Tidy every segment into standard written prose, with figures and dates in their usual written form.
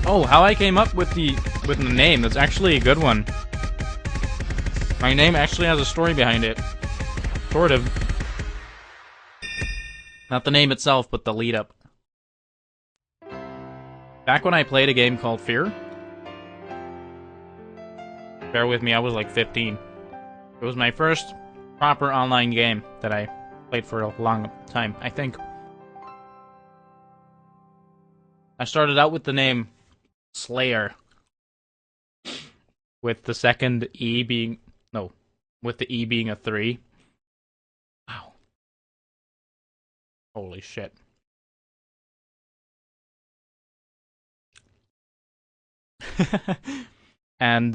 Oh, how I came up with the name, that's actually a good one. My name actually has a story behind it. Sort of. Not the name itself, but the lead up. Back when I played a game called Fear. Bear with me, I was like 15. It was my first proper online game that I played for a long time, I think. I started out with the name Slayer. With the second E being... No. With the E being a 3. Wow. Holy shit. And,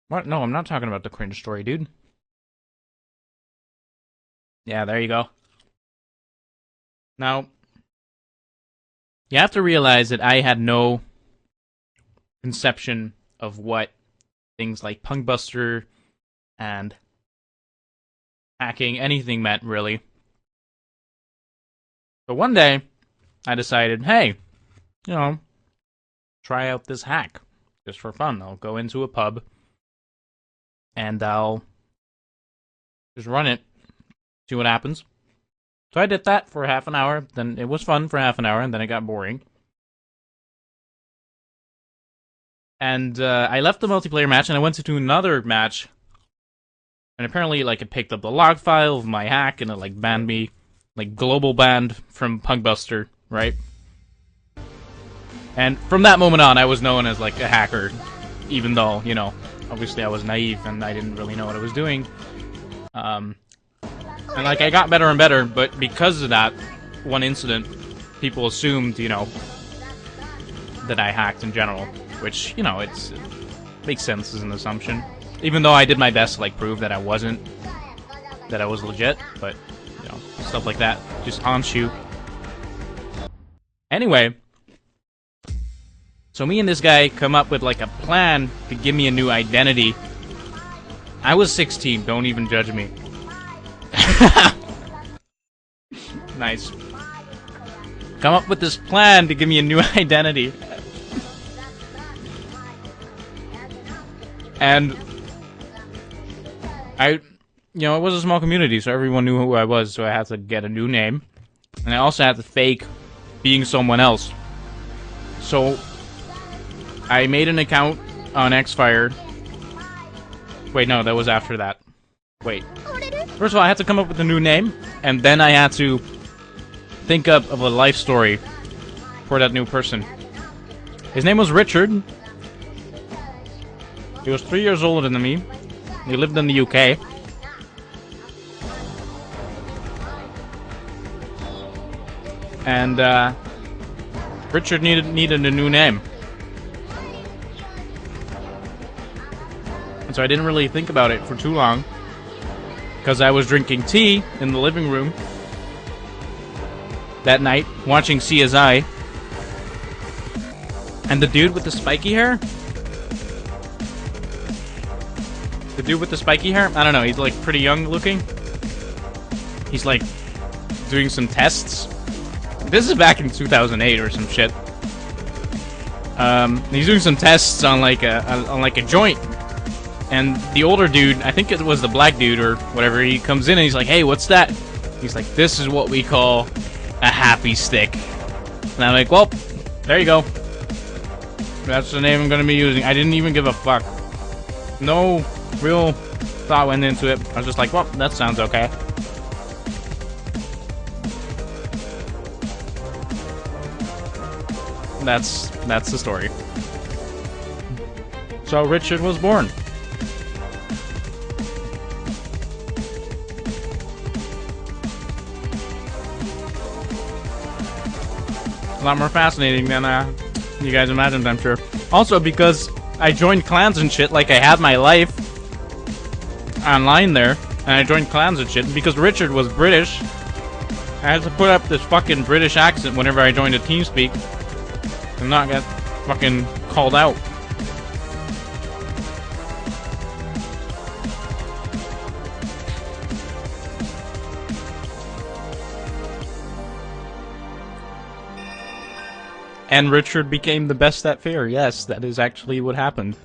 what? No, I'm not talking about the cringe story, dude. Yeah, there you go. Now, you have to realize that I had no conception of what things like Punkbuster and hacking, anything meant, really. So one day, I decided, hey, you know, try out this hack, just for fun. I'll go into a pub, and I'll just run it, see what happens. So I did that for half an hour, then it was fun for half an hour, and then it got boring. And I left the multiplayer match, and I went to do another match, and apparently, like, it picked up the log file of my hack, and it, like, banned me, like, global banned from Punkbuster, right? And from that moment on, I was known as, like, a hacker, even though, you know, obviously I was naive, and I didn't really know what I was doing. And, like, I got better and better, but because of that one incident, people assumed, you know, that I hacked in general. Which, you know, it makes sense as an assumption. Even though I did my best to, like, prove that I wasn't, that I was legit. But, you know, stuff like that just haunts you. Anyway, so me and this guy come up with, like, a plan to give me a new identity. I was 16, don't even judge me. Nice. Come up with this plan to give me a new identity. And it was a small community, so everyone knew who I was, so I had to get a new name. And I also had to fake being someone else. So I made an account on Xfire. Wait, no, that was after that. Wait. First of all, I had to come up with a new name, and then I had to think up of a life story for that new person. His name was Richard. He was 3 years older than me. He lived in the UK. And, Richard needed a new name. And so I didn't really think about it for too long. Because I was drinking tea in the living room that night, watching CSI. And the dude with the spiky hair? The dude with the spiky hair? I don't know, he's like pretty young looking. He's like doing some tests. This is back in 2008 or some shit. He's doing some tests on like a joint. And the older dude, I think it was the black dude or whatever, he comes in and he's like, hey, what's that? He's like, this is what we call a happy stick. And I'm like, well, there you go. That's the name I'm gonna be using. I didn't even give a fuck. No real thought went into it. I was just like, well, that sounds okay. That's the story. So Richard was born. A lot more fascinating than you guys imagined, I'm sure. Also, because I joined clans and shit, like I had my life online there, and I joined clans and shit, because Richard was British, I had to put up this fucking British accent whenever I joined a TeamSpeak, and not get fucking called out. And Richard became the best at fair. Yes, that is actually what happened.